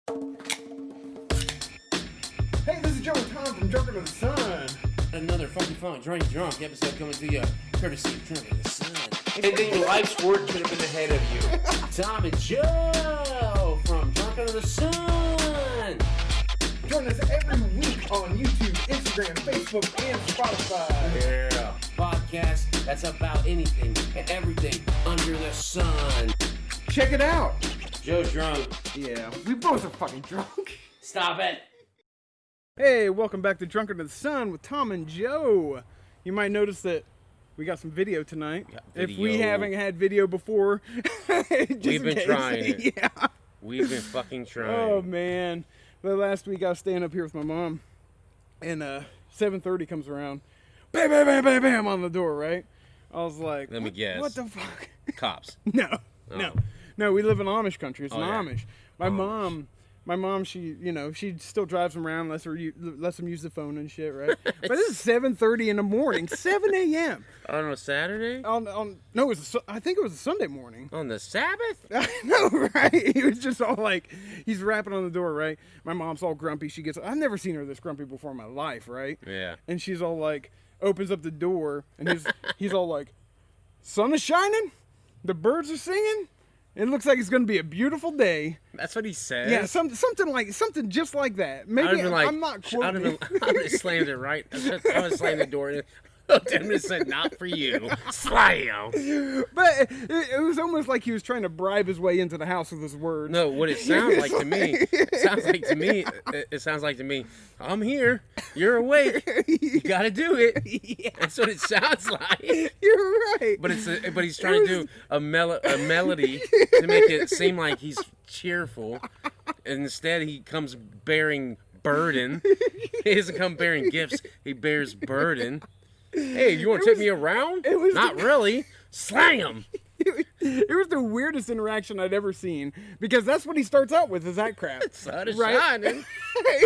Hey, this is Joe and Tom from Drunk Under the Sun. Another fucking fun, drunk episode coming to you, courtesy of Drunk Under the Sun. And then your life's work could have been ahead of you. Tom and Joe from Drunk Under the Sun. Join us every week on YouTube, Instagram, Facebook, and Spotify. Yeah. Podcast that's about anything and everything under the sun. Check it out. Joe's drunk. Yeah, we both are fucking drunk. Stop it. Hey, welcome back to Drunk Under the Sun with Tom and Joe. You might notice that we got some video tonight. If we haven't had video before, we've been trying it. Yeah. We've been fucking trying. Oh, man. But last week I was staying up here with my mom, and 7:30 comes around. Bam, bam, bam, bam, bam on the door, right? I was like, let me guess. What the fuck? Cops. No, we live in Amish country. It's Amish. My mom, she still drives them around, lets them use the phone and shit, right? But this is 7:30 in the morning, 7 a.m. On a Saturday? I think it was a Sunday morning. On the Sabbath? I know, right? He was just all like, he's rapping on the door, right? My mom's all grumpy. I've never seen her this grumpy before in my life, right? Yeah. And she's all like, opens up the door, and he's all like, sun is shining, the birds are singing. It looks like it's going to be a beautiful day. That's what he says? Yeah, something just like that. Maybe I'm not quoting. I would have slammed it right. I would have slammed the door and Tim just said, not for you. Slam. But it was almost like he was trying to bribe his way into the house with his words. No, what it sounds like to me, it sounds like to me, I'm here, you're awake, you gotta do it. Yeah. That's what it sounds like. You're right. But he's trying to do a melody to make it seem like he's cheerful. And instead he comes bearing burden. He doesn't come bearing gifts, he bears burden. Hey, you want to take me around? Not really. Slam! It was the weirdest interaction I'd ever seen, because that's what he starts out with, is that crap. Sun is shining.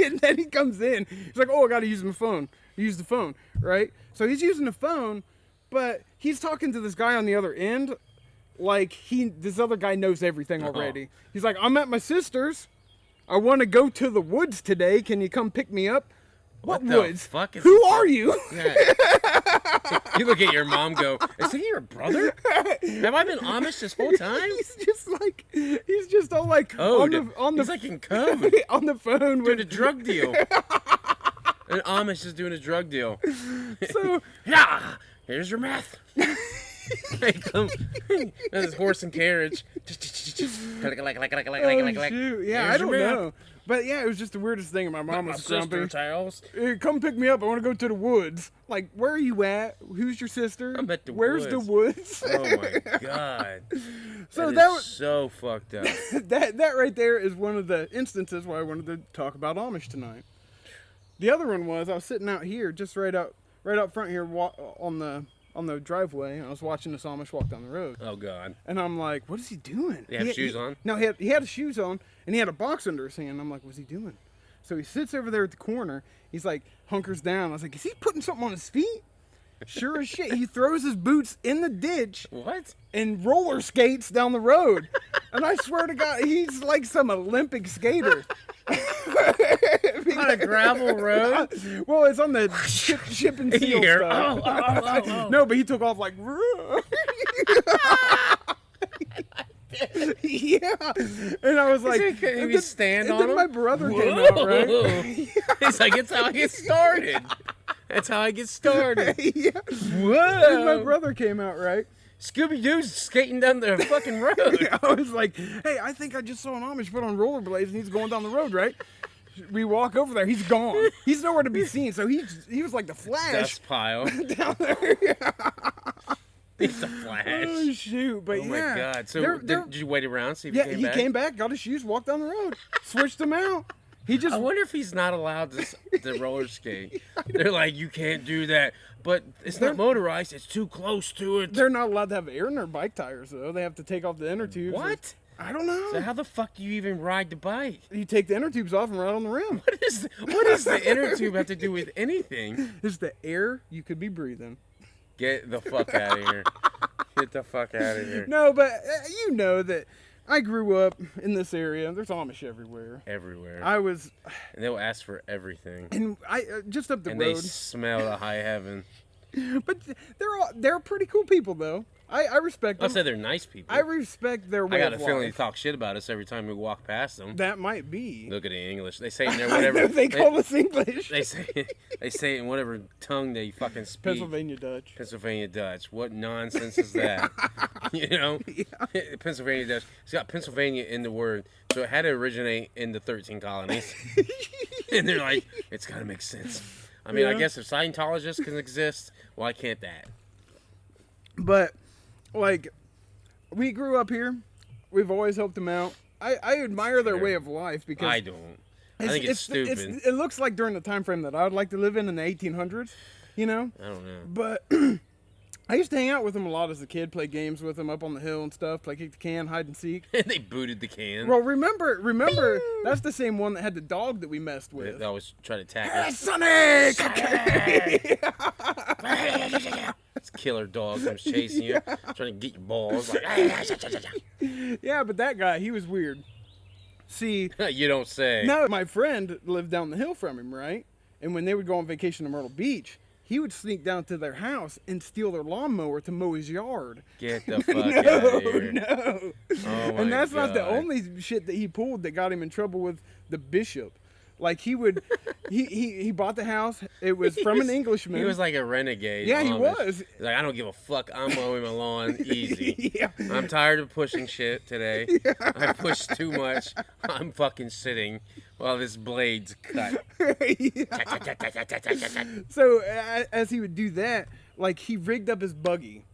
And then he comes in. He's like, oh, I got to use my phone. Use the phone, right? So he's using the phone, but he's talking to this guy on the other end like this other guy knows everything already. He's like, I'm at my sister's. I want to go to the woods today. Can you come pick me up? What woods? Fuck is Who are you? Yeah. You look at your mom, go, is he your brother? Have I been Amish this whole time? He's just all like, he's like in code. On the phone doing a drug deal. An Amish is doing a drug deal. So, yeah, here's your meth. His horse and carriage. Shoot. Yeah, I don't know. But yeah, it was just the weirdest thing. My mom was grumpy. Hey, come pick me up. I want to go to the woods. Like, where are you at? Who's your sister? I'm at the Where's woods. the woods? Oh my god. So that was so fucked up. that right there is one of the instances why I wanted to talk about Amish tonight. The other one was I was sitting out here, just right out front here, on the driveway, and I was watching this Amish walk down the road. Oh god. And I'm like, what is he doing? He had shoes on? No, he had his shoes on, and he had a box under his hand. I'm like, what's he doing? So he sits over there at the corner. He's like, hunkers down. I was like, is he putting something on his feet? Sure as shit. He throws his boots in the ditch. What? And roller skates down the road. And I swear to God, he's like some Olympic skater. On a gravel road? Well, it's on the ship and seal stuff. Oh. No, but he took off like... Yeah. And I was like... Can you stand on him? And then my brother came out, right? He's like, it's how I get started. That's how I get started. Yeah. Whoa. And my brother came out, right? Scooby-Doo's skating down the fucking road. I was like, hey, I think I just saw an Amish put on rollerblades and he's going down the road, right? We walk over there. He's gone. He's nowhere to be seen. So he was like the Flash. Dust pile. Down there. Yeah. He's the Flash. Oh, shoot. But oh, my God. So did you wait around, see if he came back? Yeah, he came back, got his shoes, walked down the road, switched them out. I wonder if he's not allowed to roller skate. They're like, you can't do that. But it's not motorized. It's too close to it. They're not allowed to have air in their bike tires, though. They have to take off the inner tubes. What? I don't know. So how the fuck do you even ride the bike? You take the inner tubes off and ride on the rim. What does the inner tube have to do with anything? It's the air you could be breathing. Get the fuck out of here. Get the fuck out of here. No, but you know that I grew up in this area. There's Amish everywhere. Everywhere. And they'll ask for everything. And I just up the and road. they smell the high heaven. But they're pretty cool people though. I respect them. I'll say they're nice people. I respect their way I got of a feeling they life. talk shit about us every time we walk past them. That might be. Look at the English. They say it in their whatever. they call us English. They say it in whatever tongue they fucking speak. Pennsylvania Dutch. Pennsylvania Dutch. What nonsense is that? You know? Yeah. Pennsylvania Dutch. It's got Pennsylvania in the word, so it had to originate in the 13 colonies. And they're like, it's got to make sense. I mean, I guess if Scientologists can exist, why can't that? But, like, we grew up here. We've always helped them out. I admire their way of life because I don't. I think it's stupid. It looks like during the time frame that I would like to live in the 1800s, you know? I don't know. But I used to hang out with them a lot as a kid, play games with them up on the hill and stuff, play kick the can, hide and seek. They booted the can. Well, remember, that's the same one that had the dog that we messed with. They always try to attack us. Sonic! This killer dog comes chasing you, trying to get your balls. Like, Yeah, but that guy, he was weird. See, you don't say. no, my friend lived down the hill from him, right? And when they would go on vacation to Myrtle Beach, he would sneak down to their house and steal their lawnmower to mow his yard. Get the fuck out of here. No. Oh my And that's not the God. only shit that he pulled that got him in trouble with the bishop. Like he would, he bought the house. It was from an Englishman. He was like a renegade. Yeah, he Amish. was. He's like, I don't give a fuck. I'm mowing my lawn easy. Yeah. I'm tired of pushing shit today. I pushed too much. I'm fucking sitting while this blade's cut. So as he would do that, like he rigged up his buggy,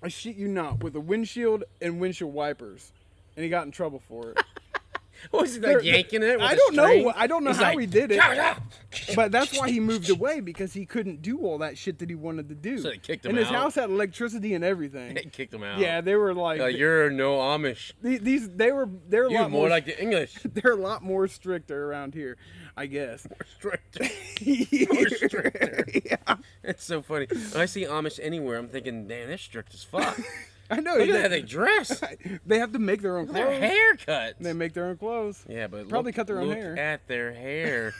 I shit you not, with a windshield and windshield wipers, and he got in trouble for it. What was he like yanking it? With I a don't string? know. I don't know He's how like, he did it, "Yeah." but that's why he moved away because he couldn't do all that shit that he wanted to do. So they kicked him and his out? house had electricity and everything. They kicked him out. Yeah, they were like, You're no Amish. they're a You're lot more like the English. they're a lot more stricter around here, I guess. Stricter. Yeah. More stricter. It's so funny. When I see Amish anywhere, I'm thinking, damn, they're strict as fuck. I know. Look at how they dress. They have to make their own Their clothes. haircuts. They make their own clothes. Yeah, but Probably cut their own look hair. at their hair.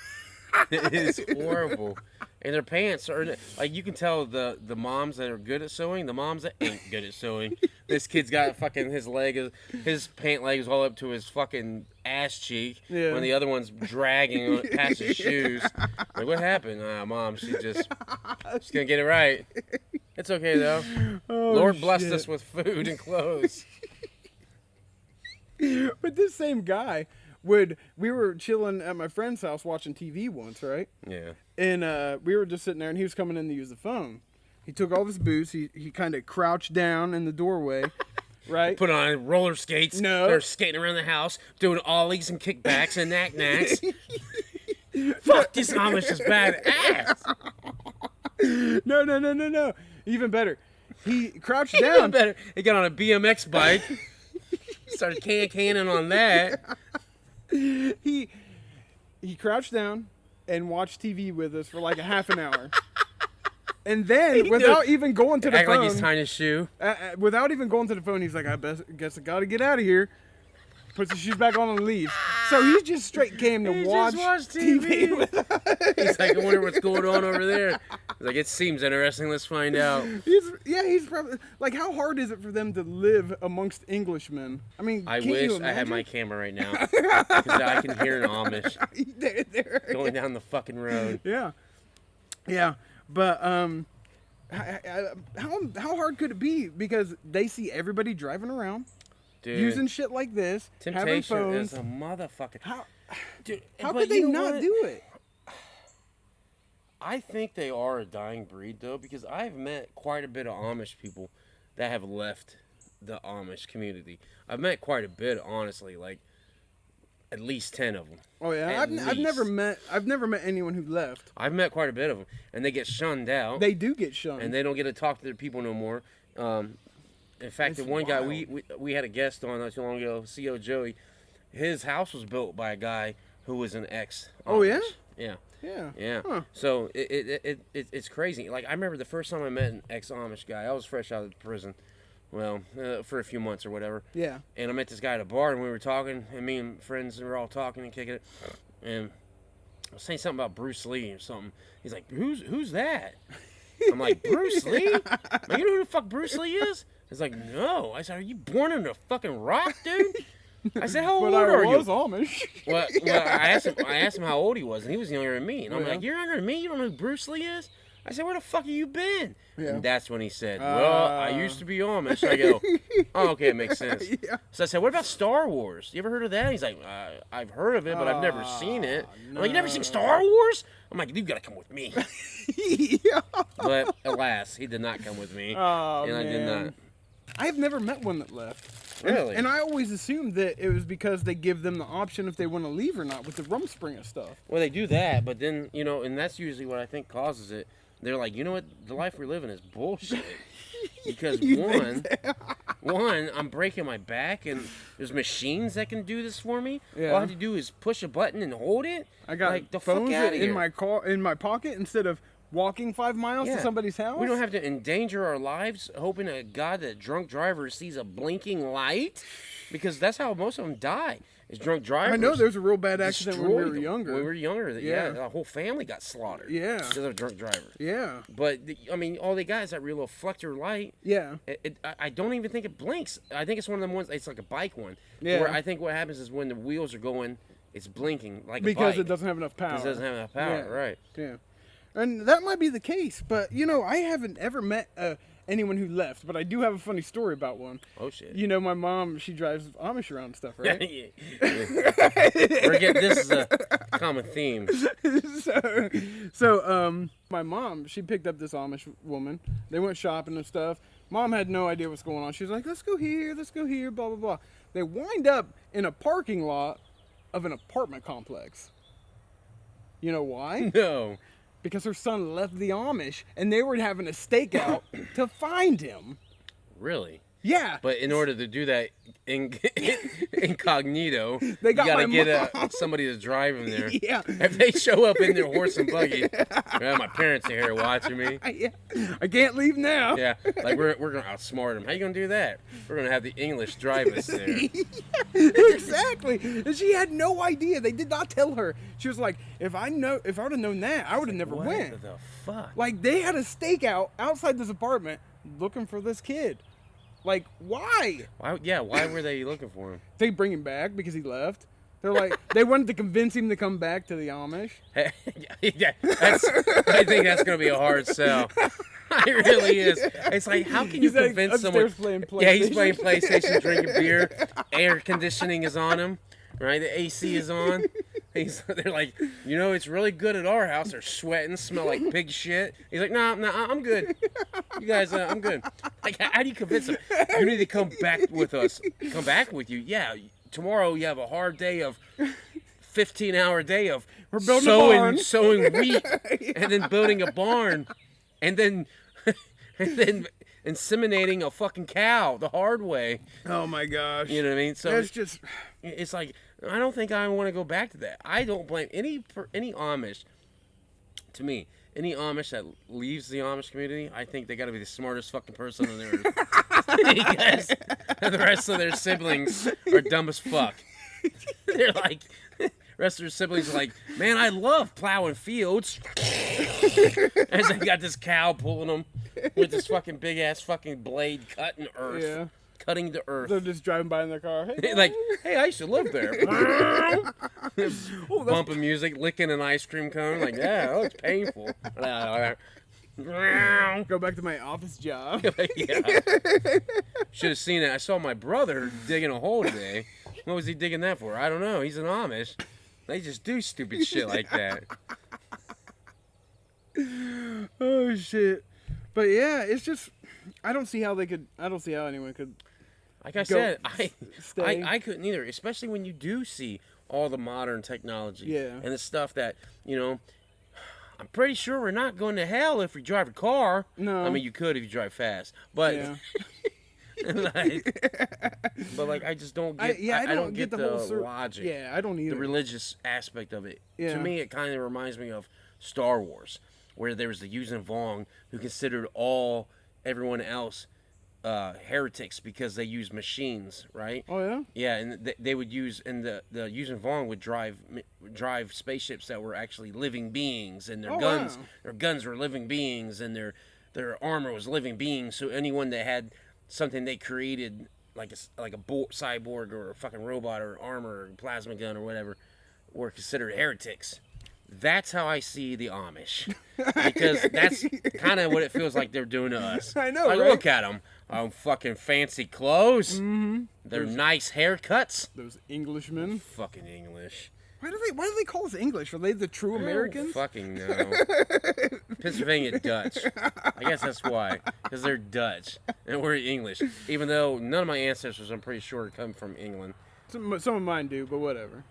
It is horrible. And their pants are like, you can tell the moms that are good at sewing, the moms that ain't good at sewing. This kid's got fucking his pant leg is all up to his fucking ass cheek. Yeah. When the other one's dragging past his shoes. Like, what happened? Mom, she's gonna get it right. It's okay though. Oh, Lord blessed shit. us with food and clothes. But this same guy we were chilling at my friend's house watching TV once, right? Yeah. And we were just sitting there, and he was coming in to use the phone. He took all his boots. He kind of crouched down in the doorway, right? Put on roller skates. No. They're skating around the house, doing ollies and kickbacks and knack-knacks. Fuck, this Amish is badass. No. Even better. He crouched Even down. better. He got on a BMX bike. Started canning on that. He crouched down and watched TV with us for like a half an hour. And then, without even going to the Act phone, like he's tying his shoe. without even going to the phone, he's like, guess I gotta get out of here. Puts his shoes back on and leaves. So he just straight came to He watch just watched TV TV. with us. He's like, I wonder what's going on over there. He's like, it seems interesting. Let's find out. He's probably like, how hard is it for them to live amongst Englishmen? I mean, I can't wish you I had my imagine? camera right now because I can hear an Amish They're- going down the fucking road. Yeah, but how hard could it be? Because they see everybody driving around, Dude, using shit like this, having temptation phones. is a motherfucker. How Dude, how but could they you know not what? do it? I think they are a dying breed, though, because I've met quite a bit of Amish people that have left the Amish community. I've met quite a bit, honestly, like at least 10 of them. Oh yeah, At I've never least. met anyone who left. I've met quite a bit of them, and they get shunned out, They do get shunned. and they don't get to talk to their people no more. In fact, It's the one guy wild. we had a guest on not too long ago, CO Joey, his house was built by a guy who was an ex. Oh, yeah? Yeah. yeah. Yeah. Huh. So it's crazy. Like, I remember the first time I met an ex-Amish guy. I was fresh out of prison. Well, for a few months or whatever. Yeah. And I met this guy at a bar, and we were talking, and me and friends were all talking and kicking it. And I was saying something about Bruce Lee or something. He's like, who's that? I'm like, Bruce Lee? Like, you know who the fuck Bruce Lee is? He's like, no. I said, are you born in a fucking rock, dude? I said, how old are you? But I was Amish. Well, I asked him how old he was, and he was younger than me. And I'm Yeah. like, you're younger than me? You don't know who Bruce Lee is? I said, where the fuck have you been? Yeah. And that's when he said, well, I used to be Amish. I go, oh, okay, it makes sense. Yeah. So I said, what about Star Wars? You ever heard of that? He's like, I've heard of it, but I've never seen it. I'm like, you never seen Star Wars? I'm like, you gotta come with me. Yeah. But alas, he did not come with me. Oh, and I did man. not. I've never met one that left. Really? And I always assumed that it was because they give them the option if they want to leave or not with the Rumspringa stuff. Well, they do that, but then, you know, and that's usually what I think causes it. They're like, you know what? The life we're living is bullshit. Because one, I'm breaking my back, and there's machines that can do this for me. Yeah. All I have to do is push a button and hold it. I got like, the phones fuck out of in here. my car, in my pocket, instead of walking 5 miles to somebody's house. We don't have to endanger our lives hoping to God that a drunk driver sees a blinking light, because that's how most of them die. Is drunk drivers. I know there's a real bad accident when we were destroyed them. younger. When we were younger, Yeah. the whole family got slaughtered. Yeah. Because of a drunk driver. Yeah. But I mean, all they got is that real little reflector light. Yeah. I don't even think it blinks. I think it's one of them ones. It's like a bike one. Yeah. Where I think what happens is when the wheels are going, it's blinking like Because a bike. it doesn't have enough power. Because it doesn't have enough power. Yeah. Right. Yeah. And that might be the case, but you know, I haven't ever met anyone who left, but I do have a funny story about one. Oh shit. You know, my mom, she drives Amish around and stuff, right? We're getting, this is a common theme. So, my mom, she picked up this Amish woman. They went shopping and stuff. Mom had no idea what's going on. She was like, let's go here, blah, blah, blah. They wind up in a parking lot of an apartment complex. You know why? No. Because her son left the Amish, and they were having a stakeout to find him. Really? Yeah. But in order to do that incognito, They got you gotta my get mom. somebody to drive them there. Yeah. If they show up in their horse and buggy, well, my parents are here watching me. I can't leave now. Yeah, like we're gonna outsmart them. How you gonna do that? We're gonna have the English drive us there. Exactly. And she had no idea. They did not tell her. She was like, if I would have known that, I would have never What went. the fuck? Like, they had a stakeout outside this apartment looking for this kid. Like, why? Why were they looking for him? They bring him back because he left. They're like, they wanted to convince him to come back to the Amish. Yeah, I think that's gonna be a hard sell. It really is. It's like, how can you He's, like, convince someone? upstairs playing Yeah, he's PlayStation. playing PlayStation, drinking beer. Air conditioning is on him, right? The AC is on. They're like, you know, it's really good at our house. They're sweating, smell like pig shit. He's like, no, I'm good. You guys, I'm good. Like, how do you convince them? You need to come back with us. Come back with you. Yeah, tomorrow you have a hard day of 15-hour day of We're building a barn. sowing wheat, and then building a barn, and then inseminating a fucking cow the hard way. Oh my gosh. You know what I mean? So That's just. it's like, I don't think I want to go back to that. I don't blame any Amish. To me, any Amish that leaves the Amish community, I think they got to be the smartest fucking person on earth. Because the rest of their siblings are dumb as fuck. They're like, rest of their siblings are like, man, I love plowing fields. As they got this cow pulling them with this fucking big ass fucking blade cutting earth. Yeah. Cutting the earth. They're just driving by in their car. Hey, Like, hey, I used to live there. oh, Bumping music, licking an ice cream cone. Like, yeah, that looks painful. go back to my office job. Yeah. Should have seen it. I saw my brother digging a hole today. What was he digging that for? I don't know. He's an Amish. They just do stupid shit like that. Oh shit. But yeah, it's just I don't see how anyone could. Like I Go said, stay. I couldn't either, especially when you do see all the modern technology Yeah. and the stuff that, you know, I'm pretty sure we're not going to hell if we drive a car. No. I mean, you could if you drive fast, but Yeah. like I just don't get. I don't get the whole logic. Yeah, I don't either. The religious aspect of it. Yeah. To me, it kind of reminds me of Star Wars, where there was the Yuuzhan Vong who considered everyone else heretics because they use machines, right? Oh yeah. Yeah, and they would use, and the Yuuzhan Vong would drive spaceships that were actually living beings, and their guns Wow. their guns were living beings, and their armor was living beings. So anyone that had something they created, like a cyborg or a fucking robot or armor or plasma gun or whatever, were considered heretics. That's how I see the Amish, because that's kind of what it feels like they're doing to us. I know, Like, right? look at them. Fucking fancy clothes. Mm-hmm. Their nice haircuts. Those Englishmen. Fucking English. Why do they call us English? Are they the true Americans? Fucking no. Pennsylvania Dutch. I guess that's why. Because they're Dutch. And we're English. Even though none of my ancestors, I'm pretty sure, come from England. Some of mine do, but whatever.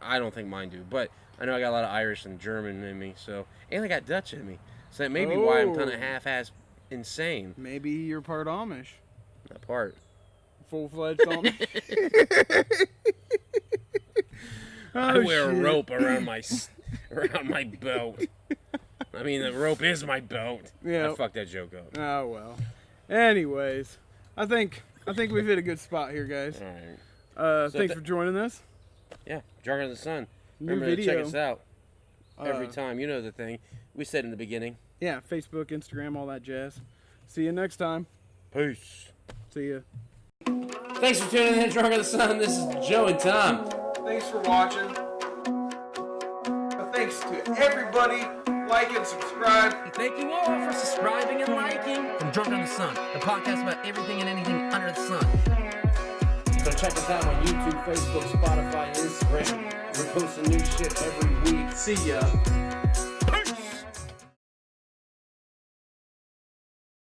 I don't think mine do. But I know I got a lot of Irish and German in me. And I got Dutch in me. So that may be why I'm kind of half-ass insane. Maybe you're part Amish. That part. Full-fledged Amish. I wear shit. a rope around my belt. I mean, the rope is my belt. Yeah. I fucked that joke up. Oh well. Anyways, I think we've hit a good spot here, guys. All right. Thanks for joining us. Yeah, Drunk on the Sun. New Remember to check video. us out every Uh, time. You know the thing. We said in the beginning. Yeah, Facebook, Instagram, all that jazz. See you next time. Peace. See ya. Thanks for tuning in to Drunk on the Sun. This is Joe and Tom. Thanks for watching. Thanks to everybody. Like and subscribe. Thank you all for subscribing and liking from Drunk on the Sun, the podcast about everything and anything under the sun. So check us out on YouTube, Facebook, Spotify, and Instagram. We're posting new shit every week. See ya.